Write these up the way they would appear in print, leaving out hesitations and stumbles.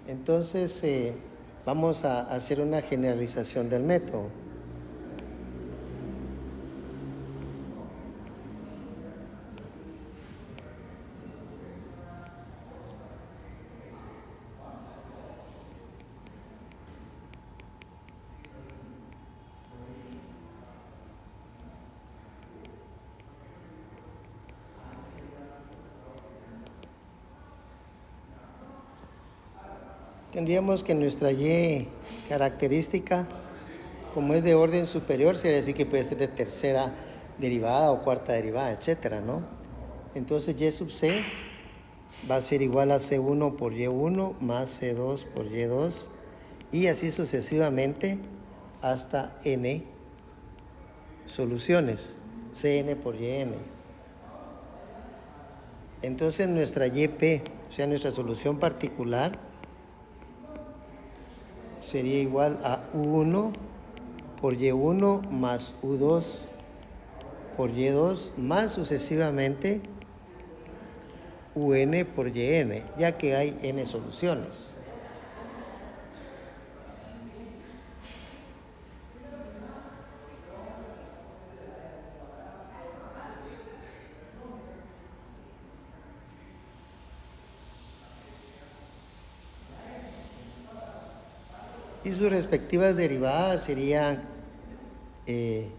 Entonces, vamos a hacer una generalización del método. Tendríamos que nuestra Y característica, como es de orden superior, sería decir que puede ser de tercera derivada o cuarta derivada, etcétera, ¿no? Entonces Y sub C va a ser igual a C1 por Y1 más C2 por Y2 y así sucesivamente hasta N soluciones, Cn por Yn. Entonces nuestra YP, o sea, nuestra solución particular, sería igual a U1 por Y1 más U2 por Y2 más sucesivamente UN por Yn, ya que hay N soluciones. Y sus respectivas derivadas serían Y'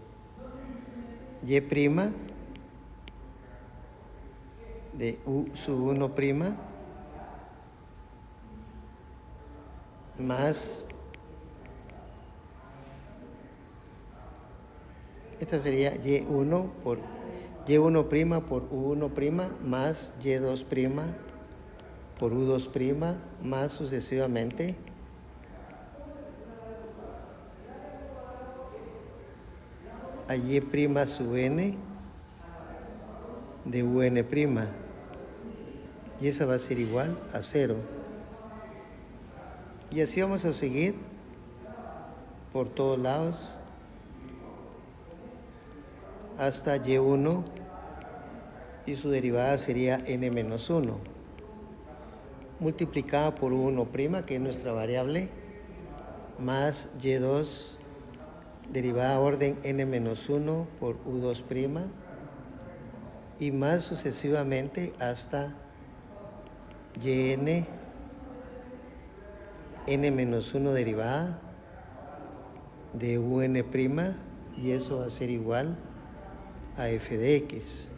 de U sub 1' más, esta sería Y1 por Y1' por U1' más Y2' por U2' más sucesivamente a Y' sub N de UN'. Y esa va a ser igual a 0. Y así vamos a seguir por todos lados hasta Y1 y su derivada sería N-1 multiplicada por U1', que es nuestra variable, más Y2 derivada orden N-1 por U2' y más sucesivamente hasta Yn N-1 derivada de UN' y eso va a ser igual a f de x.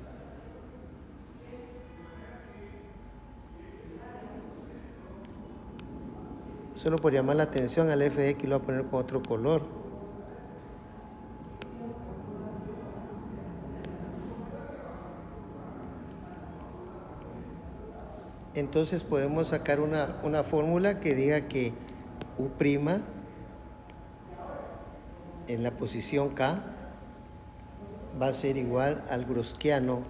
Solo por llamar la atención al f de x lo voy a poner con otro color. Entonces podemos sacar una fórmula que diga que U' en la posición K va a ser igual al Grosquiano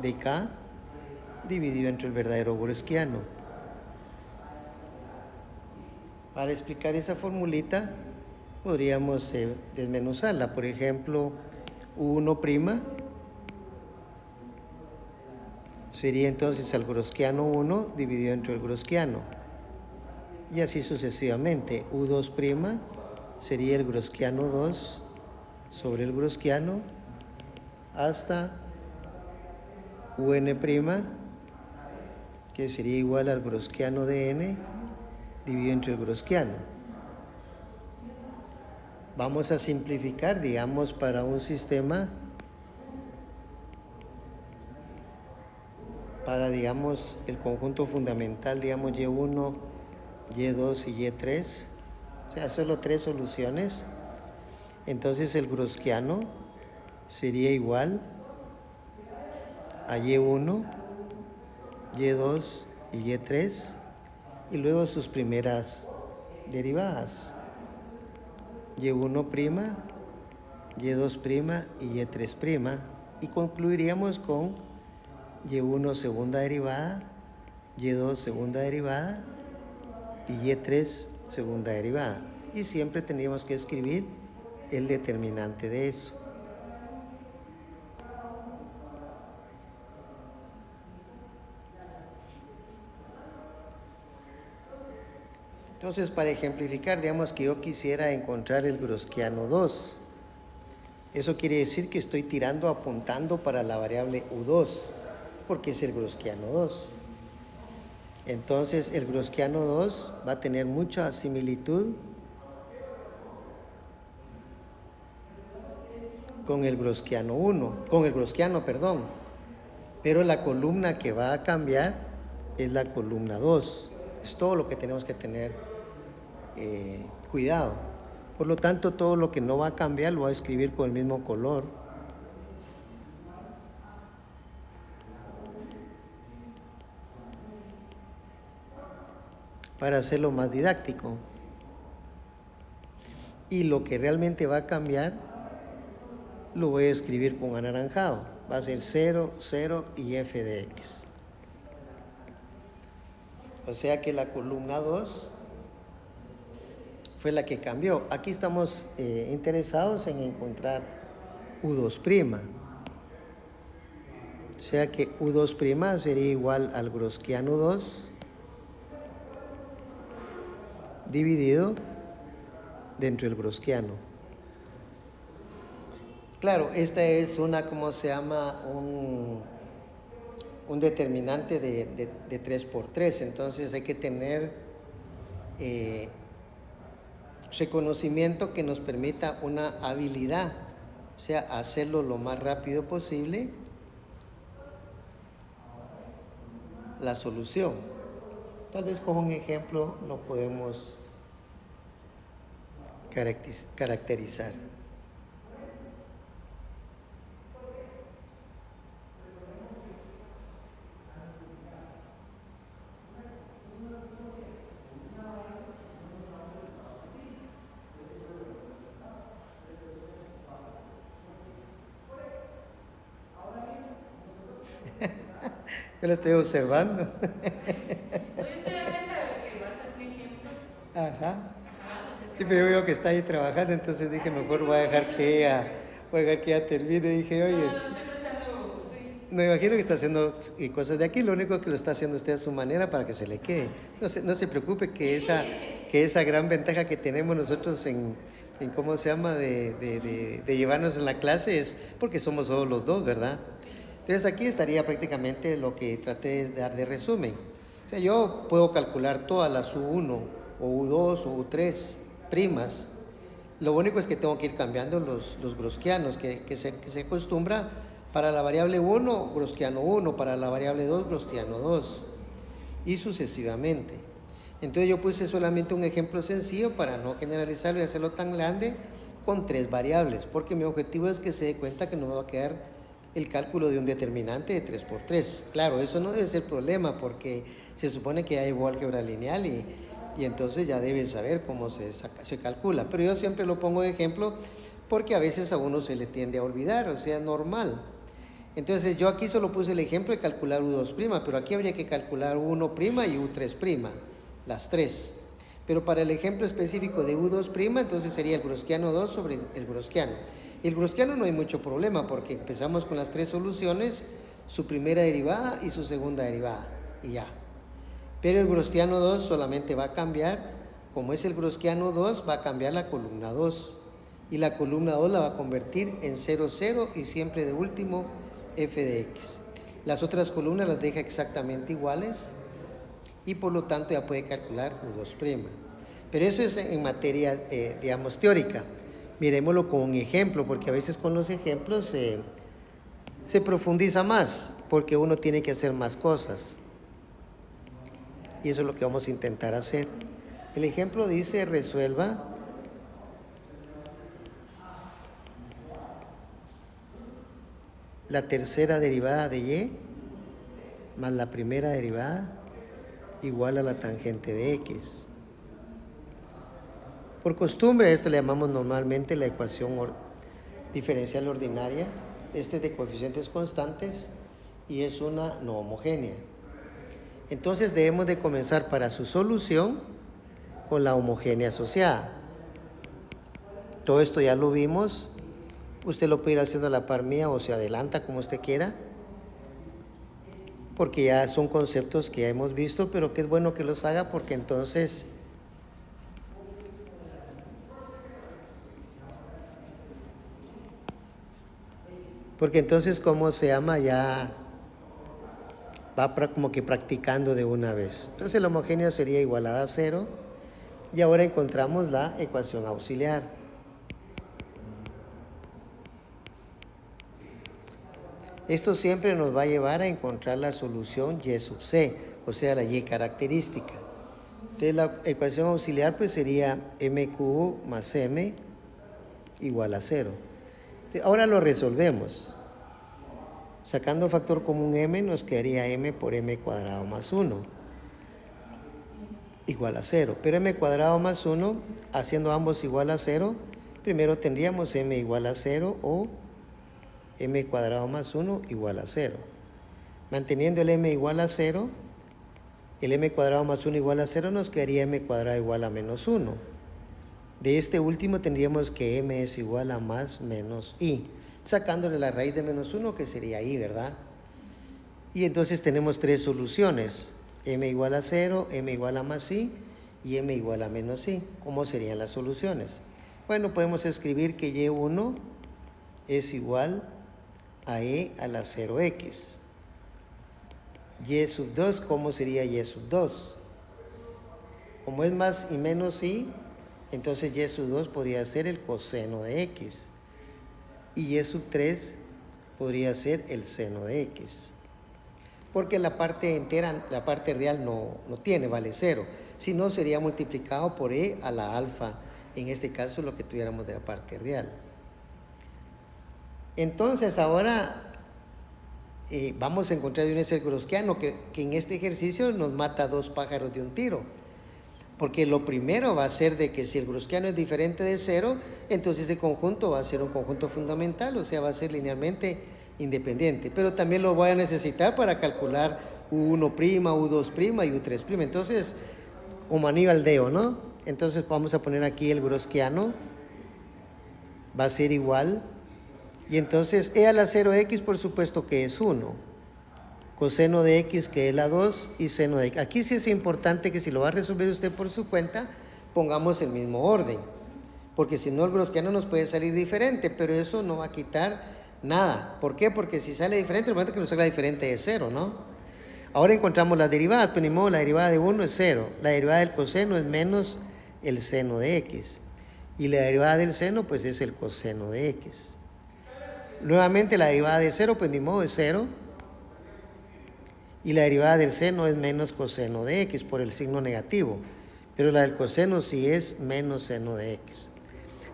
de K dividido entre el verdadero Grosquiano. Para explicar esa formulita podríamos desmenuzarla. Por ejemplo, U1' sería entonces el Grosquiano 1 dividido entre el Grosquiano. Y así sucesivamente. U2' sería el Grosquiano 2 sobre el Grosquiano hasta UN', que sería igual al Grosquiano de N dividido entre el Grosquiano. Vamos a simplificar, digamos, para un sistema, para, digamos, el conjunto fundamental, digamos, Y1, Y2 y Y3, o sea, solo 3 soluciones. Entonces el Grosquiano sería igual a Y1, Y2 y Y3, y luego sus primeras derivadas, Y1', Y2' y Y3', y concluiríamos con Y1 segunda derivada, Y2 segunda derivada y Y3 segunda derivada. Y siempre tendríamos que escribir el determinante de eso. Entonces, para ejemplificar, digamos que yo quisiera encontrar el Groschiano 2. Eso quiere decir que estoy tirando, apuntando para la variable U2, porque es el Groschiano 2. Entonces, el Groschiano 2 va a tener mucha similitud con el Groschiano 1, con el Groschiano, perdón. Pero la columna que va a cambiar es la columna 2. Es todo lo que tenemos que tener cuidado. Por lo tanto, todo lo que no va a cambiar lo voy a escribir con el mismo color. Para hacerlo más didáctico. Y lo que realmente va a cambiar lo voy a escribir con anaranjado. Va a ser 0, 0 y f de x. O sea que la columna 2 fue la que cambió. Aquí estamos interesados en encontrar U2'. O sea que U2' sería igual al Groschiano 2 dividido dentro del Groschiano. Claro, esta es una, ¿cómo se llama? Un determinante de 3 por 3. Entonces hay que tener reconocimiento que nos permita una habilidad, o sea, hacerlo lo más rápido posible, la solución. Tal vez con un ejemplo lo podemos caracterizar. Yo lo estoy observando. No, yo estoy atenta a lo que va a ser mi ejemplo. Ajá. Ajá, Sí, pero yo veo que está ahí trabajando, entonces dije, mejor voy a dejar que ella termine. Dije, oye, no estoy prestando, me imagino que está haciendo cosas de aquí, lo único que lo está haciendo usted a su manera para que se le quede. No se preocupe que esa gran ventaja que tenemos nosotros en ¿cómo se llama? De llevarnos en la clase es porque somos solo los dos, ¿verdad? Entonces aquí estaría prácticamente lo que traté de dar de resumen. O sea, yo puedo calcular todas las U1 o U2 o U3 primas. Lo único es que tengo que ir cambiando los groschianos que se acostumbra para la variable 1, Groschiano 1, para la variable 2, Groschiano 2 y sucesivamente. Entonces yo puse solamente un ejemplo sencillo para no generalizarlo y hacerlo tan grande con 3 variables, porque mi objetivo es que se dé cuenta que no me va a quedar el cálculo de un determinante de 3 por 3. Claro, eso no debe ser problema porque se supone que hay álgebra lineal y entonces ya debe saber cómo se calcula. Pero yo siempre lo pongo de ejemplo porque a veces a uno se le tiende a olvidar, o sea, normal. Entonces yo aquí solo puse el ejemplo de calcular U2', pero aquí habría que calcular U1' y U3', las 3. Pero para el ejemplo específico de U2', entonces sería el Groschiano 2 sobre el Groschiano. El Groschiano no hay mucho problema porque empezamos con las 3 soluciones, su primera derivada y su segunda derivada, y ya. Pero el Groschiano 2 solamente va a cambiar, como es el Groschiano 2, va a cambiar la columna 2. Y la columna 2 la va a convertir en 0, 0 y siempre de último f de x. Las otras columnas las deja exactamente iguales y por lo tanto ya puede calcular U2'. Pero eso es en materia, digamos, teórica. Miremoslo con un ejemplo, porque a veces con los ejemplos se profundiza más, porque uno tiene que hacer más cosas. Y eso es lo que vamos a intentar hacer. El ejemplo dice, resuelva la tercera derivada de y más la primera derivada igual a la tangente de x. Por costumbre, a esto le llamamos normalmente la ecuación diferencial ordinaria. Este es de coeficientes constantes y es una no homogénea. Entonces debemos de comenzar para su solución con la homogénea asociada. Todo esto ya lo vimos. Usted lo puede ir haciendo a la par mía o se adelanta como usted quiera, porque ya son conceptos que ya hemos visto, pero que es bueno que los haga porque entonces Porque entonces, ¿cómo se llama? Ya va como que practicando de una vez. Entonces la homogénea sería igualada a 0. Y ahora encontramos la ecuación auxiliar. Esto siempre nos va a llevar a encontrar la solución y sub c, o sea, la y característica. Entonces la ecuación auxiliar pues sería mq más m igual a 0. Ahora lo resolvemos. Sacando factor común m nos quedaría m por m cuadrado más 1 igual a 0. Pero m cuadrado más 1, haciendo ambos igual a 0, primero tendríamos m igual a 0 o m cuadrado más 1 igual a 0. Manteniendo el m igual a 0, el m cuadrado más 1 igual a 0 nos quedaría m cuadrado igual a menos 1. De este último tendríamos que m es igual a más menos i, sacándole la raíz de menos 1 que sería i, ¿verdad? Y entonces tenemos tres soluciones, m igual a 0, m igual a más i y m igual a menos i. ¿Cómo serían las soluciones? Bueno, podemos escribir que y1 es igual a e a la 0x. Y sub 2, ¿cómo sería y sub 2? Como es más y menos i, entonces y sub 2 podría ser el coseno de x. Y y sub 3 podría ser el seno de x. Porque la parte entera, la parte real no tiene, vale 0. Si no, sería multiplicado por e a la alfa. En este caso, lo que tuviéramos de la parte real. Entonces, ahora vamos a encontrar un grosquiano que en este ejercicio nos mata dos pájaros de un tiro. Porque lo primero va a ser de que si el grosquiano es diferente de 0, entonces este conjunto va a ser un conjunto fundamental, o sea, va a ser linealmente independiente. Pero también lo voy a necesitar para calcular U1', U2' y U3'. Entonces, como anillo al dedo, ¿no? Entonces vamos a poner aquí el grosquiano. Va a ser igual. Y entonces e a la 0x por supuesto que es 1. Coseno de x que es la 2 y seno de x. Aquí sí es importante que si lo va a resolver usted por su cuenta, pongamos el mismo orden. Porque si no el grosquiano nos puede salir diferente, pero eso no va a quitar nada. ¿Por qué? Porque si sale diferente, lo importante es que nos salga diferente de 0, ¿no? Ahora encontramos las derivadas, pues ni modo, la derivada de 1 es 0. La derivada del coseno es menos el seno de x. Y la derivada del seno, pues es el coseno de x. Nuevamente la derivada de 0, pues ni modo, es 0. Y la derivada del seno es menos coseno de x por el signo negativo. Pero la del coseno sí es menos seno de x.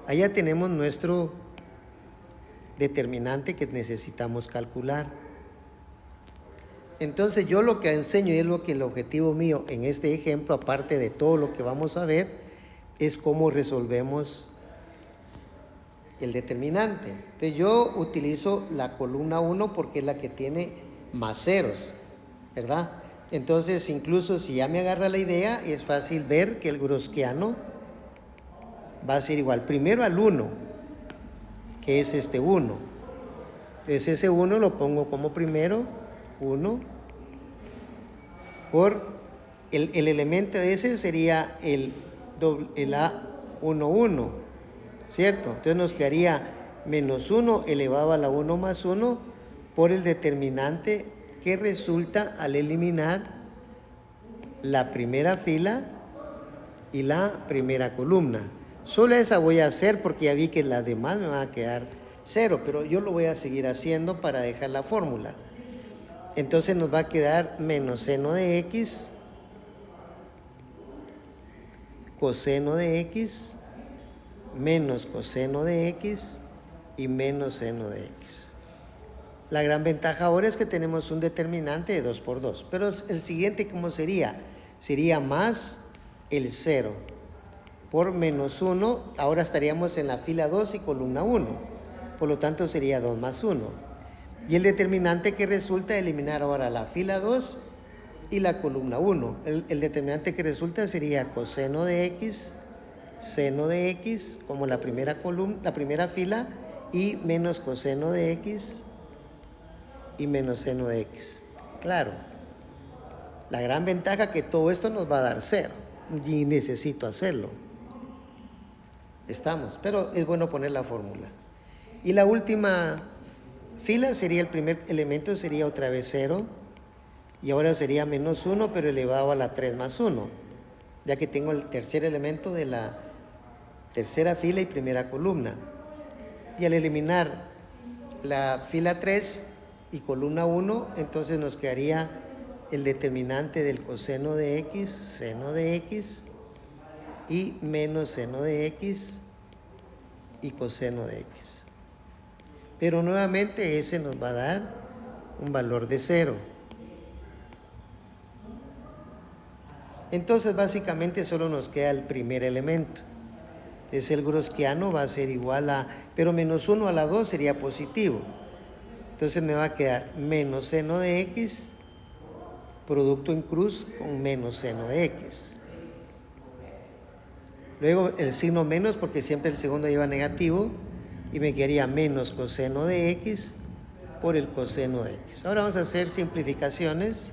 Allá tenemos nuestro determinante que necesitamos calcular. Entonces yo lo que enseño y es lo que el objetivo mío en este ejemplo, aparte de todo lo que vamos a ver, es cómo resolvemos el determinante. Entonces yo utilizo la columna 1 porque es la que tiene más ceros, ¿verdad? Entonces incluso si ya me agarra la idea, es fácil ver que el grosquiano va a ser igual primero al 1, que es este 1. Entonces ese 1 lo pongo como primero, 1, por el elemento ese sería el A11, ¿cierto? Entonces nos quedaría menos 1 elevado a la 1 más 1 por el determinante que resulta al eliminar la primera fila y la primera columna. Solo esa voy a hacer porque ya vi que las demás me van a quedar 0, pero yo lo voy a seguir haciendo para dejar la fórmula. Entonces nos va a quedar menos seno de x, coseno de x, menos coseno de x y menos seno de x. La gran ventaja ahora es que tenemos un determinante de 2 por 2. Pero el siguiente, ¿cómo sería? Sería más el 0 por menos 1. Ahora estaríamos en la fila 2 y columna 1. Por lo tanto, sería 2 más 1. Y el determinante que resulta eliminar ahora la fila 2 y la columna 1. El determinante que resulta sería coseno de x, seno de x, como la primera columna, la primera fila, y menos coseno de x y menos seno de x. Claro, la gran ventaja que todo esto nos va a dar 0 y necesito hacerlo. Estamos, pero es bueno poner la fórmula. Y la última fila sería el primer elemento, sería otra vez 0. Y ahora sería menos 1, pero elevado a la 3 más 1. Ya que tengo el tercer elemento de la tercera fila y primera columna. Y al eliminar la fila 3 y columna 1, entonces nos quedaría el determinante del coseno de x, seno de x, y menos seno de x y coseno de x. Pero nuevamente ese nos va a dar un valor de 0. Entonces básicamente solo nos queda el primer elemento. Entonces el grosquiano va a ser igual a, pero menos 1 a la 2 sería positivo. Entonces me va a quedar menos seno de x, producto en cruz con menos seno de x. Luego el signo menos, porque siempre el segundo lleva negativo, y me quedaría menos coseno de x por el coseno de x. Ahora vamos a hacer simplificaciones.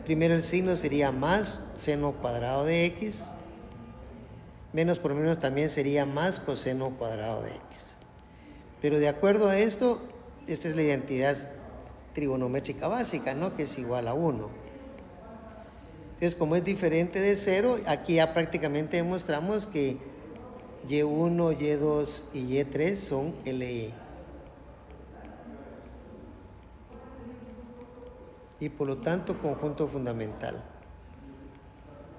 Primero el signo sería más seno cuadrado de x. Menos por menos también sería más coseno cuadrado de x. Pero de acuerdo a esto, esta es la identidad trigonométrica básica, ¿no? Que es igual a 1. Entonces, como es diferente de 0, aquí ya prácticamente demostramos que y1, y2 y y3 son LI. Y por lo tanto, conjunto fundamental.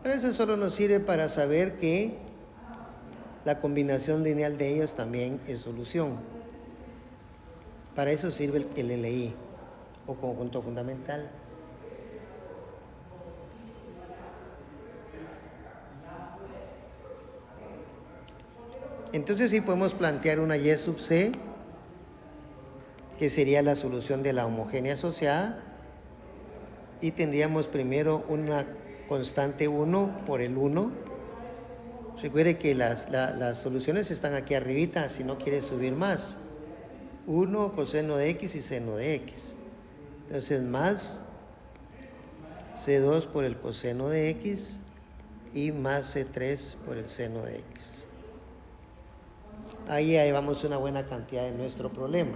Pero eso solo nos sirve para saber que la combinación lineal de ellos también es solución. Para eso sirve el LI o conjunto fundamental. Entonces sí podemos plantear una Y sub C, que sería la solución de la homogénea asociada, y tendríamos primero una constante 1 por el 1. Recuerde que las soluciones están aquí arribita, si no quiere subir más. 1 coseno de x y seno de x. Entonces más C2 por el coseno de x y más C3 por el seno de x. Ahí llevamos una buena cantidad de nuestro problema.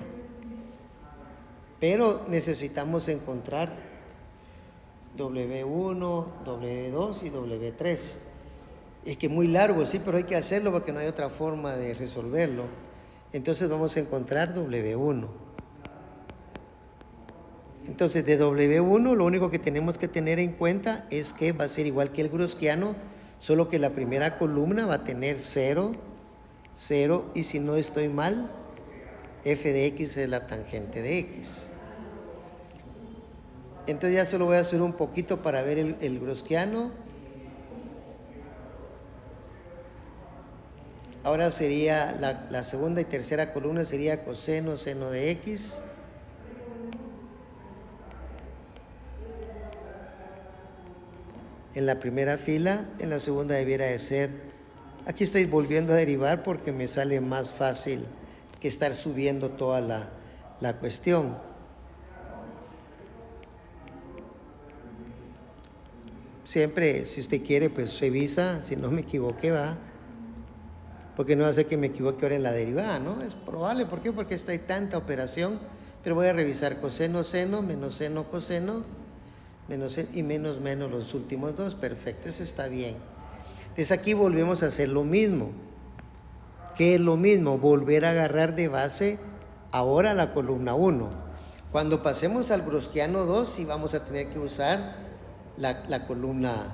Pero necesitamos encontrar W1, W2 y W3. Es que muy largo, sí, pero hay que hacerlo porque no hay otra forma de resolverlo. Entonces vamos a encontrar W1. Entonces de W1 lo único que tenemos que tener en cuenta es que va a ser igual que el grosquiano, solo que la primera columna va a tener 0, 0, y si no estoy mal, f de x es la tangente de x. Entonces ya solo voy a hacer un poquito para ver el grosquiano. Ahora sería la segunda y tercera columna sería coseno, seno de x. En la primera fila, en la segunda debiera de ser, aquí estoy volviendo a derivar porque me sale más fácil que estar subiendo toda la cuestión. Siempre, si usted quiere, pues revisa, si no me equivoqué, va. Porque no hace que me equivoque ahora en la derivada, ¿no? Es probable, ¿por qué? Porque está hay tanta operación, pero voy a revisar coseno, seno, menos seno, coseno, menos seno, y menos los últimos dos, perfecto, eso está bien. Entonces aquí volvemos a hacer lo mismo. ¿Qué es lo mismo? Volver a agarrar de base ahora la columna 1. Cuando pasemos al grosquiano 2, sí vamos a tener que usar la columna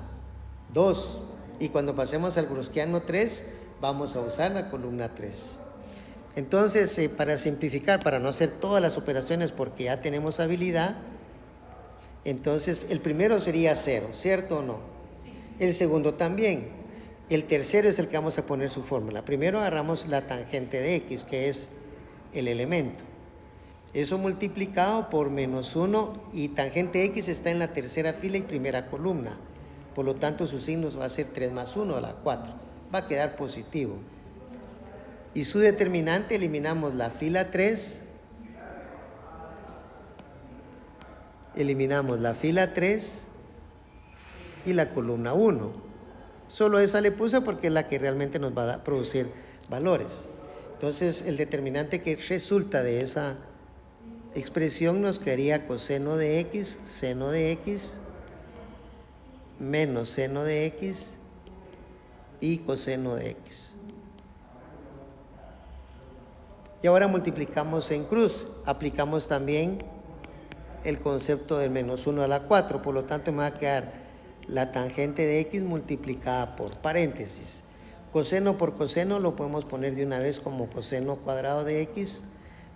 2, y cuando pasemos al grosquiano 3 vamos a usar la columna 3. Entonces para simplificar, para no hacer todas las operaciones porque ya tenemos habilidad, entonces el primero sería 0, ¿cierto o no? El segundo también. El tercero es el que vamos a poner su fórmula. Primero agarramos la tangente de x, que es el elemento. Eso multiplicado por menos 1, y tangente x está en la tercera fila y primera columna. Por lo tanto, sus signos va a ser 3 más 1 a la 4. Va a quedar positivo. Y su determinante, eliminamos la fila 3. Eliminamos la fila 3 y la columna 1. Solo esa le puse porque es la que realmente nos va a producir valores. Entonces, el determinante que resulta de esa expresión nos quedaría coseno de x, seno de x, menos seno de x y coseno de x. Y ahora multiplicamos en cruz, aplicamos también el concepto del menos 1 a la 4, por lo tanto me va a quedar la tangente de x multiplicada por paréntesis. Coseno por coseno lo podemos poner de una vez como coseno cuadrado de x,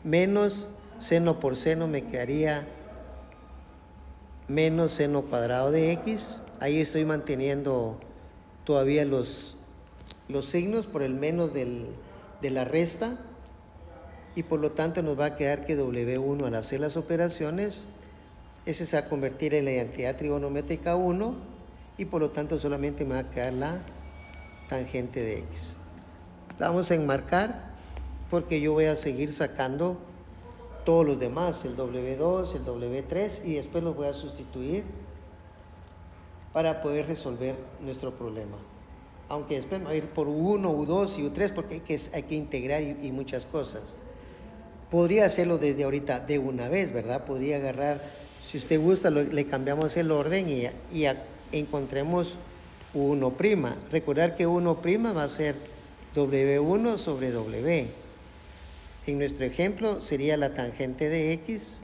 menos seno por seno me quedaría menos seno cuadrado de x. Ahí estoy manteniendo todavía los signos por el menos de la resta, y por lo tanto nos va a quedar que W1 al hacer las operaciones, ese se va a convertir en la identidad trigonométrica 1, y por lo tanto solamente me va a quedar la tangente de x. La vamos a enmarcar porque yo voy a seguir sacando todos los demás, el W2, el W3, y después los voy a sustituir para poder resolver nuestro problema. Aunque después me va a ir por U1, U2 y U3 porque hay que integrar y muchas cosas. Podría hacerlo desde ahorita de una vez, ¿verdad? Podría agarrar, si usted gusta, le cambiamos el orden y encontremos U1'. Recordar que U1' va a ser W1 sobre W. En nuestro ejemplo sería la tangente de x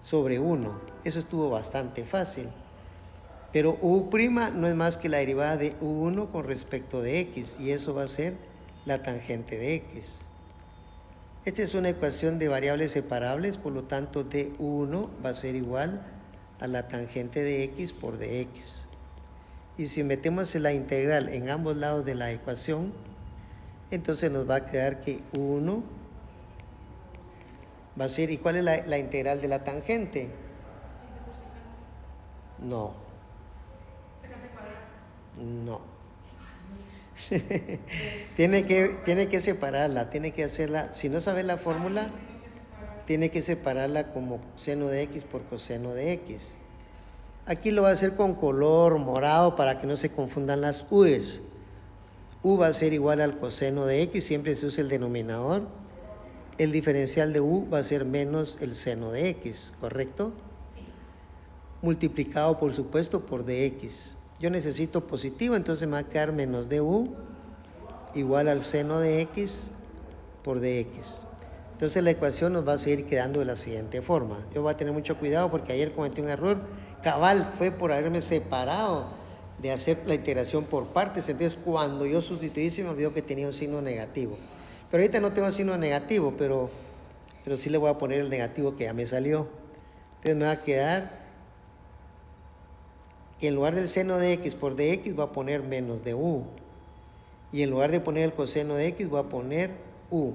sobre 1. Eso estuvo bastante fácil. Pero U' no es más que la derivada de U1 con respecto de x, y eso va a ser la tangente de x. Esta es una ecuación de variables separables, por lo tanto d1 va a ser igual a la tangente de x por dx. Y si metemos la integral en ambos lados de la ecuación, entonces nos va a quedar que 1 va a ser, ¿y cuál es la integral de la tangente? No. No. tiene que separarla, tiene que hacerla, si no sabe la fórmula, tiene que separarla como seno de x por coseno de x. Aquí lo va a hacer con color morado para que no se confundan las u's. U va a ser igual al coseno de x, siempre se usa el denominador. El diferencial de u va a ser menos el seno de x, ¿correcto? Sí. Multiplicado, por supuesto, por dx. Yo necesito positivo, entonces me va a quedar menos du igual al seno de x por dx. Entonces la ecuación nos va a seguir quedando de la siguiente forma. Yo voy a tener mucho cuidado porque ayer cometí un error. Cabal fue por haberme separado de hacer la integración por partes. Entonces cuando yo sustituí se me olvidó que tenía un signo negativo. Pero ahorita no tengo signo negativo, pero sí le voy a poner el negativo que ya me salió. Entonces me va a quedar que en lugar del seno de x por dx voy a poner menos de u. Y en lugar de poner el coseno de x voy a poner u.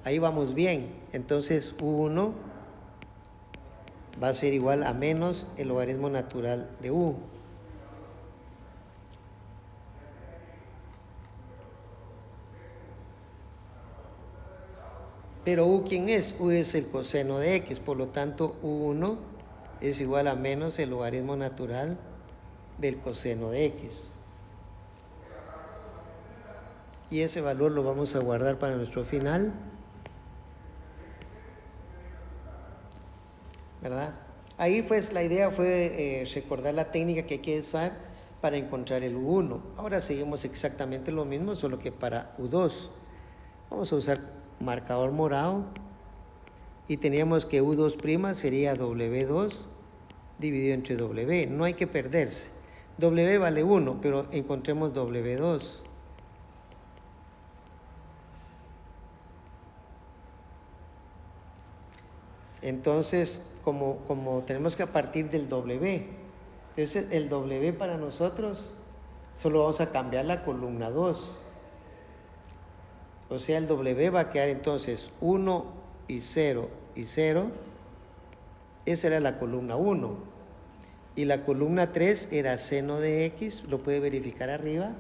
Ahí vamos bien. Entonces u1 va a ser igual a menos el logaritmo natural de u. Pero u, ¿quién es? U es el coseno de x, por lo tanto u1 es igual a menos el logaritmo natural del coseno de x. Y ese valor lo vamos a guardar para nuestro final, ¿verdad? Ahí pues la idea fue recordar la técnica que hay que usar para encontrar el U1. Ahora seguimos exactamente lo mismo, solo que para U2. Vamos a usar marcador morado y teníamos que U2' sería W2 dividido entre W. No hay que perderse. W vale 1, pero encontremos W2. Entonces, como tenemos que partir del W, entonces el W para nosotros solo vamos a cambiar la columna 2. O sea, el W va a quedar entonces 1 y 0 y 0. Esa era la columna 1. Y la columna 3 era seno de x, lo puede verificar arriba,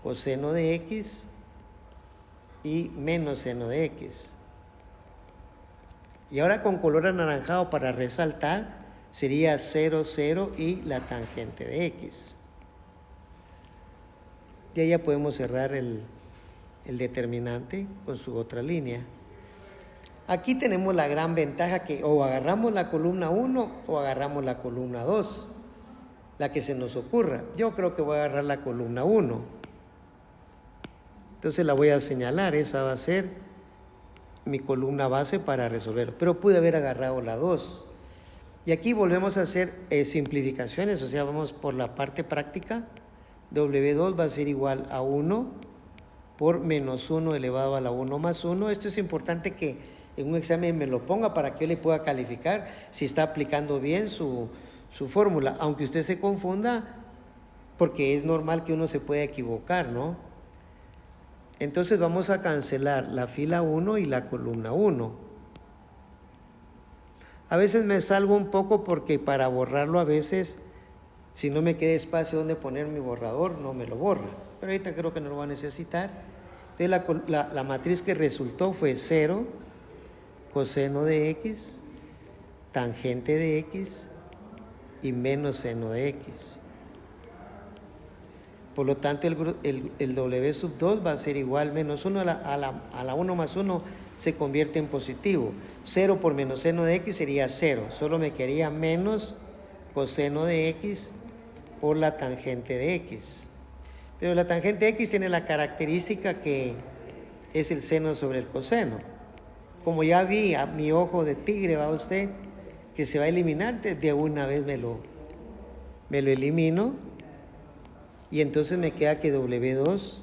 coseno de x y menos seno de x. Y ahora con color anaranjado para resaltar sería 0, 0 y la tangente de x. Y ahí ya podemos cerrar el el determinante con su otra línea. Aquí tenemos la gran ventaja que o agarramos la columna 1 o agarramos la columna 2, la que se nos ocurra. Yo creo que voy a agarrar la columna 1. Entonces la voy a señalar, esa va a ser mi columna base para resolverlo. Pero pude haber agarrado la 2. Y aquí volvemos a hacer simplificaciones, o sea, vamos por la parte práctica. W2 va a ser igual a 1 por menos 1 elevado a la 1 más 1. Esto es importante que en un examen me lo ponga para que yo le pueda calificar si está aplicando bien su fórmula, aunque usted se confunda, porque es normal que uno se pueda equivocar, ¿no? Entonces vamos a cancelar la fila 1 y la columna 1. A veces me salgo un poco porque para borrarlo a veces, si no me queda espacio donde poner mi borrador, no me lo borra. Pero ahorita creo que no lo va a necesitar. Entonces la matriz que resultó fue 0, coseno de x, tangente de x y menos seno de x. Por lo tanto, el W sub 2 va a ser igual menos 1 a la 1 más 1 se convierte en positivo. 0 por menos seno de x sería 0. Solo me quedaría menos coseno de x por la tangente de x. Pero la tangente de x tiene la característica que es el seno sobre el coseno. Como ya vi a mi ojo de tigre, va usted, que se va a eliminar, de una vez me lo elimino. Y entonces me queda que W2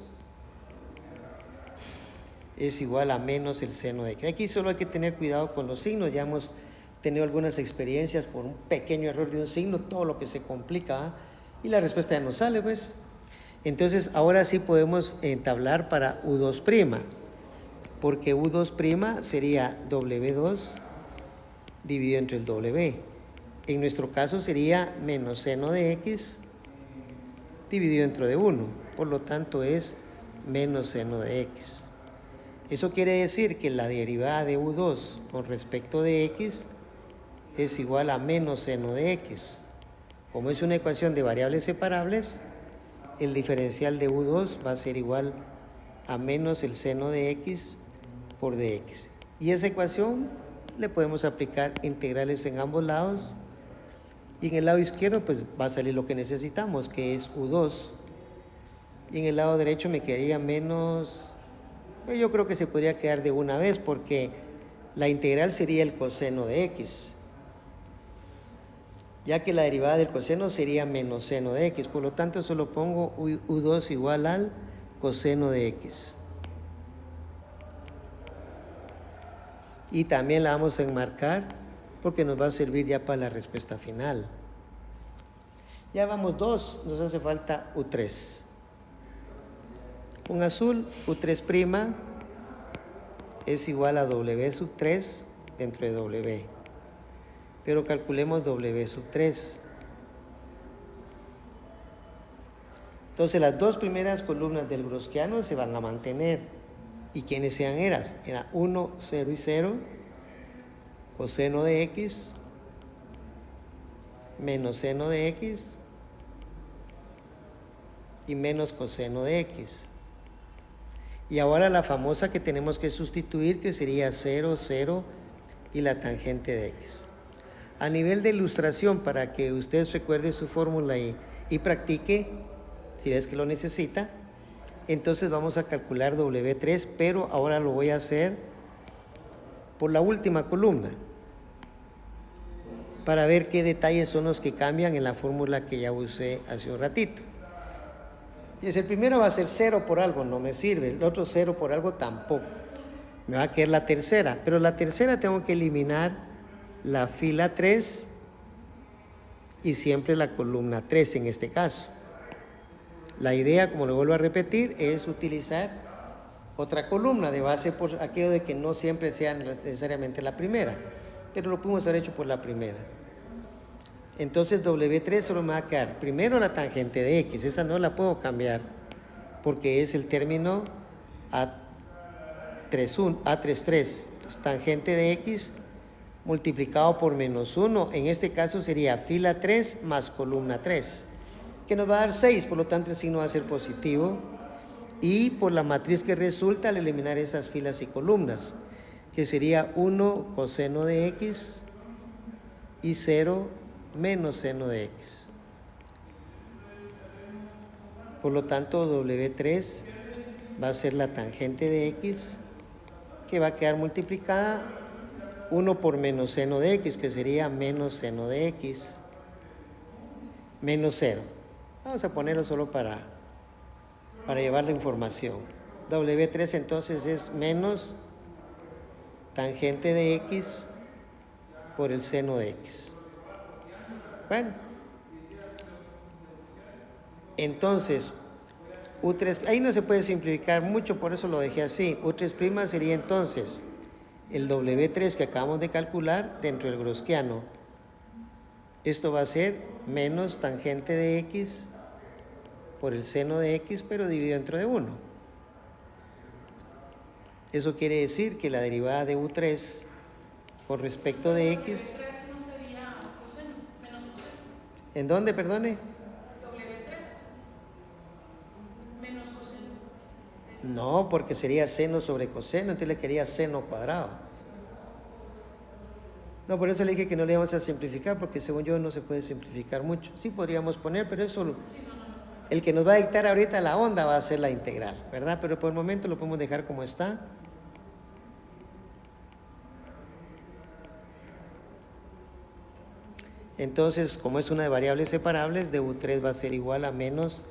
es igual a menos el seno de x. Aquí solo hay que tener cuidado con los signos. Ya hemos tenido algunas experienci'as por un pequeño error de un signo, todo lo que se complica, ¿eh? Y la respuesta ya no sale, pues. Entonces, ahora sí podemos entablar para U2', porque U2' sería W2 dividido entre el W. En nuestro caso sería menos seno de x dividido entre de 1, por lo tanto es menos seno de x. Eso quiere decir que la derivada de U2 con respecto de x es igual a menos seno de x. Como es una ecuación de variables separables, el diferencial de U2 va a ser igual a menos el seno de x por dx. Y esa ecuación le podemos aplicar integrales en ambos lados. Y en el lado izquierdo pues va a salir lo que necesitamos, que es U2. Y en el lado derecho me quedaría menos, yo creo que se podría quedar de una vez porque la integral sería el coseno de x, ya que la derivada del coseno sería menos seno de x. Por lo tanto solo pongo U2 igual al coseno de x. Y también la vamos a enmarcar porque nos va a servir ya para la respuesta final. Ya vamos 2, nos hace falta U3. Un azul, U3' es igual a W sub 3 dentro de W. Pero calculemos W sub 3. Entonces las dos primeras columnas del browskiano se van a mantener. ¿Y quiénes sean eras? Era 1, 0 y 0. Coseno de x menos seno de x y menos coseno de x. Y ahora la famosa que tenemos que sustituir, que sería 0, 0 y la tangente de x. A nivel de ilustración, para que usted recuerde su fórmula y practique, si es que lo necesita, entonces vamos a calcular W3, pero ahora lo voy a hacer por la última columna, para ver qué detalles son los que cambian en la fórmula que ya usé hace un ratito. El primero va a ser 0 por algo, no me sirve. El otro 0 por algo tampoco. Me va a quedar la tercera, pero la tercera tengo que eliminar la fila 3 y siempre la columna 3 en este caso. La idea, como lo vuelvo a repetir, es utilizar otra columna de base por aquello de que no siempre sea necesariamente la primera, pero lo pudimos haber hecho por la primera. Entonces W3 solo me va a quedar primero la tangente de x, esa no la puedo cambiar porque es el término A33, tangente de x multiplicado por menos 1, en este caso sería fila 3 más columna 3, que nos va a dar 6, por lo tanto el signo va a ser positivo. y por la matriz que resulta al eliminar esas filas y columnas, que sería 1 coseno de x y 0 menos seno de x. Por lo tanto, W3 va a ser la tangente de x, que va a quedar multiplicada 1 por menos seno de x, que sería menos seno de x, menos 0. Vamos a ponerlo solo para llevar la información. W3 entonces es menos tangente de x por el seno de x. Bueno, entonces U3, ahí no se puede simplificar mucho, por eso lo dejé así. U3' sería entonces el W3 que acabamos de calcular dentro del Gaussiano. Esto va a ser menos tangente de x por el seno de x, pero dividido entre 1. Eso quiere decir que la derivada de U3 con respecto de x... W3 no sería coseno, menos coseno. ¿En dónde, perdone? W3 menos coseno. No, porque sería seno sobre coseno, entonces le quería seno cuadrado. No, por eso le dije que no le íbamos a simplificar, porque según yo no se puede simplificar mucho. Sí podríamos poner, pero eso, el que nos va a dictar ahorita la onda va a ser la integral, ¿verdad? Pero por el momento lo podemos dejar como está. Entonces, como es una de variables separables, de U3 va a ser igual a menos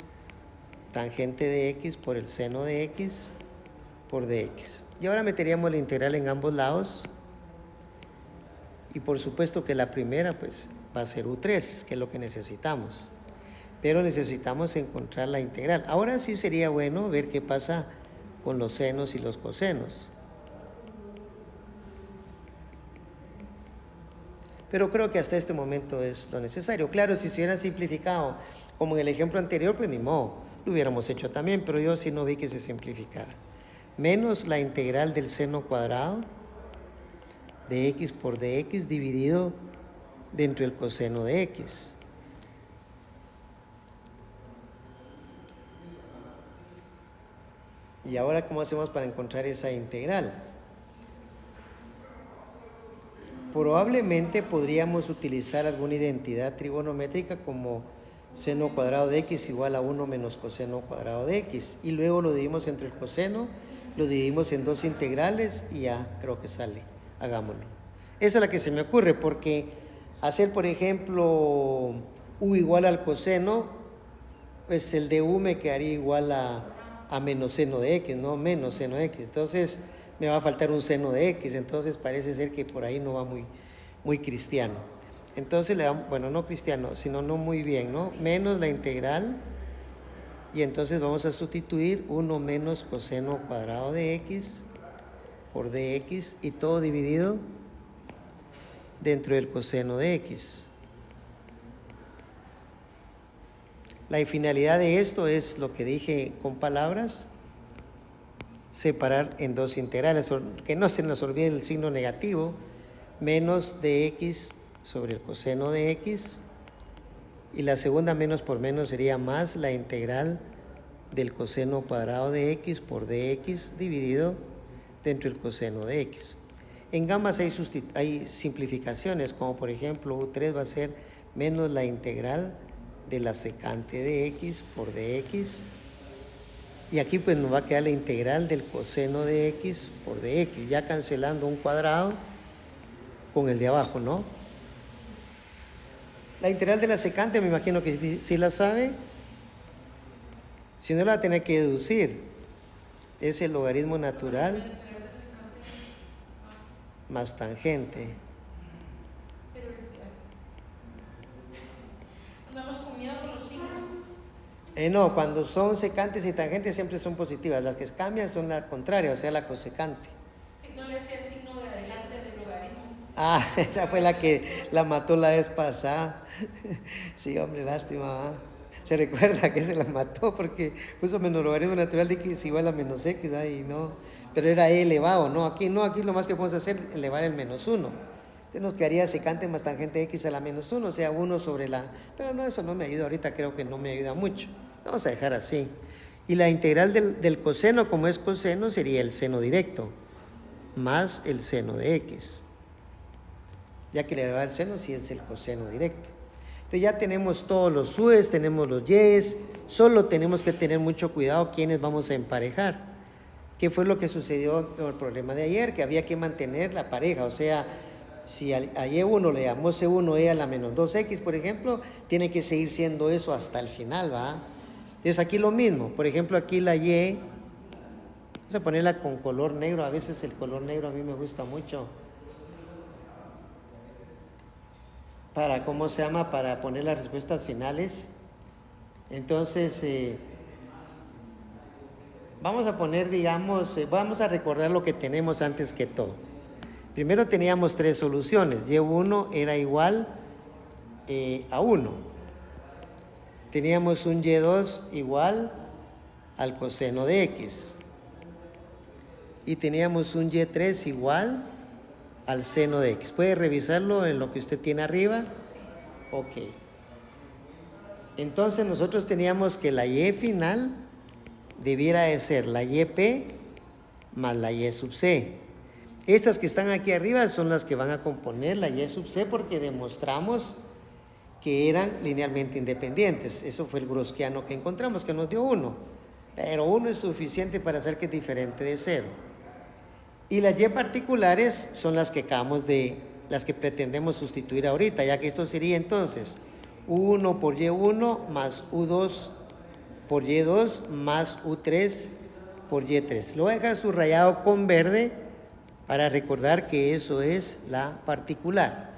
tangente de x por el seno de x por dx. Y ahora meteríamos la integral en ambos lados. Y por supuesto que la primera pues va a ser U3, que es lo que necesitamos. Pero necesitamos encontrar la integral. Ahora sí sería bueno ver qué pasa con los senos y los cosenos. Pero creo que hasta este momento es lo necesario. Claro, si se hubieran simplificado, como en el ejemplo anterior, pues ni modo, lo hubiéramos hecho también, pero yo sí no vi que se simplificara. Menos la integral del seno cuadrado de x por dx dividido dentro del coseno de x. Y ahora, ¿cómo hacemos para encontrar esa integral? Probablemente podríamos utilizar alguna identidad trigonométrica como seno cuadrado de x igual a 1 menos coseno cuadrado de x. Y luego lo dividimos entre el coseno, lo dividimos en dos integrales y ya creo que sale. Hagámoslo. Esa es la que se me ocurre, porque hacer, por ejemplo, u igual al coseno, pues el de u me quedaría igual a menos seno de x, no menos seno de x. Entonces me va a faltar un seno de x, entonces parece ser que por ahí no va muy cristiano. Entonces le damos, bueno, no cristiano, sino no muy bien, ¿no? Menos la integral, y entonces vamos a sustituir 1 menos coseno cuadrado de x por dx, y todo dividido dentro del coseno de x. La finalidad de esto es lo que dije con palabras, separar en dos integrales, que no se nos olvide el signo negativo, menos dx sobre el coseno de x, y la segunda menos por menos sería más la integral del coseno cuadrado de x por dx dividido dentro del coseno de x. En gambas hay simplificaciones, como por ejemplo U3 va a ser menos la integral de la secante de x por dx, y aquí pues nos va a quedar la integral del coseno de x por dx, ya cancelando un cuadrado con el de abajo, ¿no? La integral de la secante me imagino que sí la sabe. Si no, la va a tener que deducir. Es el logaritmo natural más tangente. Pero andamos con miedo por los signos. No, cuando son secantes y tangentes siempre son positivas. Las que cambian son la contraria, o sea, la cosecante. Si no le hacía el signo de adelante del logaritmo. Ah, esa fue la que la mató la vez pasada. Sí, hombre, lástima, ¿va? Se recuerda que se la mató porque puso menos logaritmo natural de x igual a menos x, y no, pero era e elevado, ¿no? Aquí no, aquí lo más que podemos hacer es elevar el menos 1. Entonces nos quedaría secante más tangente de x a la menos 1, o sea, 1 sobre la... Pero no, eso no me ayuda ahorita, creo que no me ayuda mucho. Vamos a dejar así. Y la integral del coseno, como es coseno, sería el seno directo, más el seno de x. Ya que la derivada del seno sí es el coseno directo. Entonces ya tenemos todos los u's, tenemos los y's, solo tenemos que tener mucho cuidado quiénes vamos a emparejar. ¿Qué fue lo que sucedió con el problema de ayer? Que había que mantener la pareja, o sea, si a Y1 le llamó C1E a la menos 2X, por ejemplo, tiene que seguir siendo eso hasta el final, ¿va? Entonces aquí lo mismo, por ejemplo, aquí la Y, vamos a ponerla con color negro, a veces el color negro a mí me gusta mucho. Para, ¿cómo se llama? Para poner las respuestas finales. Entonces, vamos a poner, digamos, vamos a recordar lo que tenemos antes que todo. Primero teníamos tres soluciones. Y1 era igual a 1. Teníamos un Y2 igual al coseno de X. Y teníamos un Y3 igual al seno de X. ¿Puede revisarlo en lo que usted tiene arriba? Ok. Entonces nosotros teníamos que la Y final debiera de ser la YP más la Y sub C. Estas que están aquí arriba son las que van a componer la Y sub C porque demostramos que eran linealmente independientes. Eso fue el browskiano que encontramos, que nos dio 1. Pero 1 es suficiente para hacer que es diferente de 0. Y las Y particulares son las que las que pretendemos sustituir ahorita, ya que esto sería entonces U1 por Y1 más U2 por Y2 más U3 por Y3. Lo voy a dejar subrayado con verde para recordar que eso es la particular.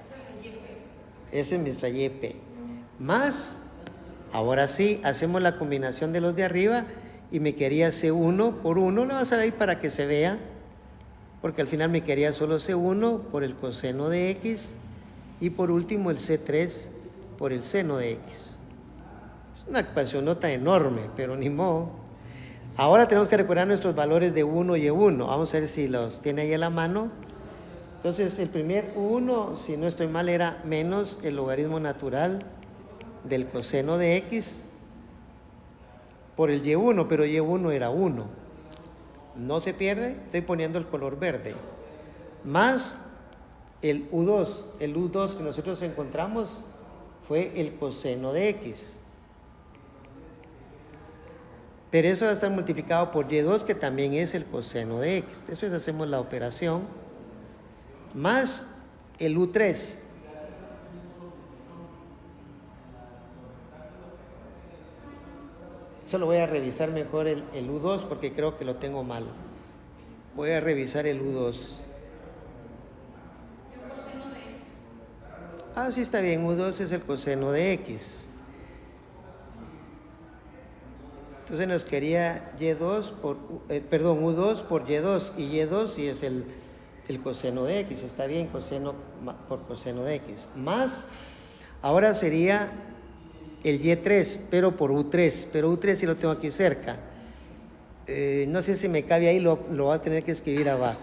Esa es nuestra YP. Más, ahora sí, hacemos la combinación de los de arriba y me quedaría C1 por 1. Le vas a ir para que se vea, porque al final me quedaría solo C1 por el coseno de X y por último el C3 por el seno de X. Es una ecuacionota enorme, pero ni modo. Ahora tenemos que recordar nuestros valores de 1 y E1. Vamos a ver si los tiene ahí a la mano. Entonces el primer U1, si no estoy mal, era menos el logaritmo natural del coseno de X por el Y1, pero Y1 era 1. No se pierde, estoy poniendo el color verde. Más el U2. El U2 que nosotros encontramos fue el coseno de X. Pero eso va a estar multiplicado por Y2, que también es el coseno de X. Después hacemos la operación. Más el U3. Solo voy a revisar mejor el U2 porque creo que lo tengo mal. Voy a revisar el U2. El coseno de X. Ah, sí está bien, U2 es el coseno de X. Entonces nos quería U2 por Y2, y Y2 sí es el coseno de X, está bien, coseno por coseno de X. Más, ahora sería el Y3, pero por U3, pero U3 sí lo tengo aquí cerca. No sé si me cabe ahí, lo voy a tener que escribir abajo.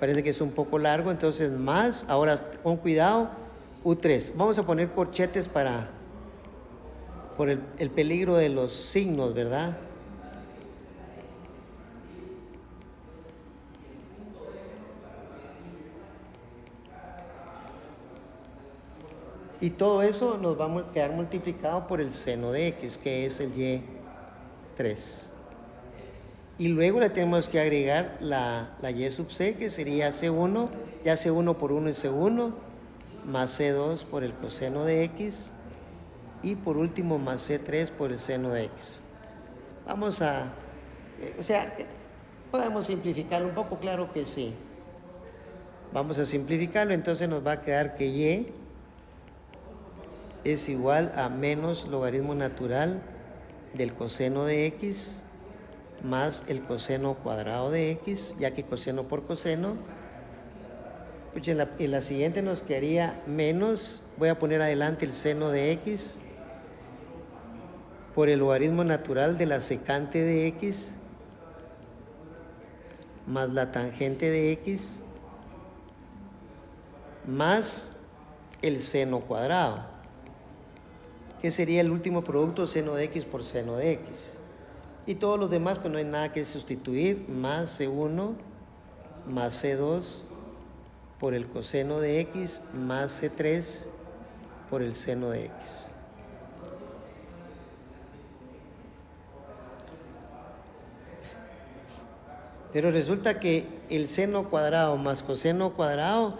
Parece que es un poco largo, entonces más, ahora con cuidado, U3. Vamos a poner corchetes por el peligro de los signos, ¿verdad? Y todo eso nos va a quedar multiplicado por el seno de X, que es el Y3. Y luego le tenemos que agregar la Y sub C, que sería C1, ya C1 por 1 es C1, más C2 por el coseno de X, y por último más C3 por el seno de X. Vamos a, podemos simplificarlo un poco, claro que sí. Vamos a simplificarlo, entonces nos va a quedar que Y es igual a menos logaritmo natural del coseno de X más el coseno cuadrado de X, ya que coseno por coseno. Pues en la siguiente nos quedaría menos, voy a poner adelante el seno de X por el logaritmo natural de la secante de X más la tangente de X más el seno cuadrado. que sería el último producto seno de x por seno de x. Y todos los demás, pues no hay nada que sustituir, más C1 más C2 por el coseno de x más C3 por el seno de x. Pero resulta que el seno cuadrado más coseno cuadrado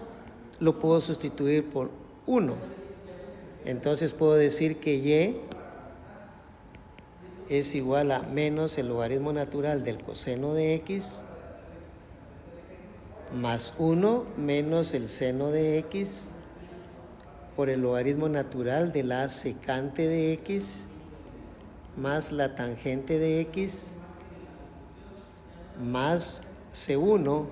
lo puedo sustituir por 1. Entonces puedo decir que y es igual a menos el logaritmo natural del coseno de x más 1 menos el seno de x por el logaritmo natural de la secante de x más la tangente de x más C1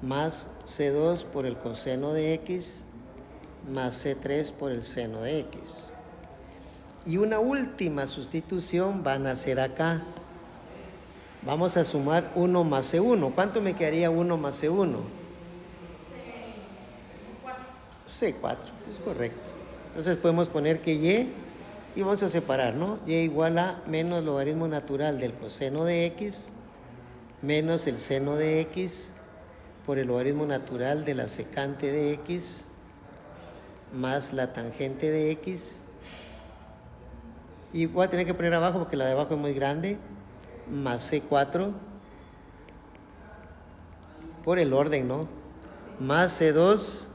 más C2 por el coseno de x más C3 por el seno de x. Y una última sustitución van a ser acá. Vamos a sumar 1 más C1. ¿Cuánto me quedaría 1 más C1? C4, es correcto. Entonces podemos poner que y vamos a separar, ¿no? Y igual a menos logaritmo natural del coseno de x menos el seno de x por el logaritmo natural de la secante de x más la tangente de x. Y voy a tener que poner abajo porque la de abajo es muy grande, más C4 por el orden, ¿no? Más C2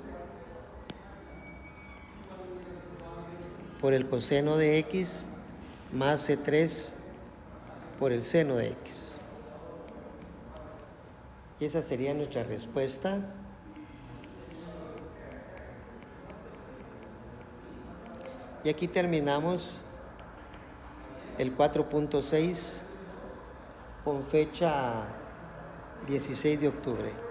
por el coseno de x más C3 por el seno de x. Y esa sería nuestra respuesta. Y aquí terminamos el 4.6 con fecha 16 de octubre.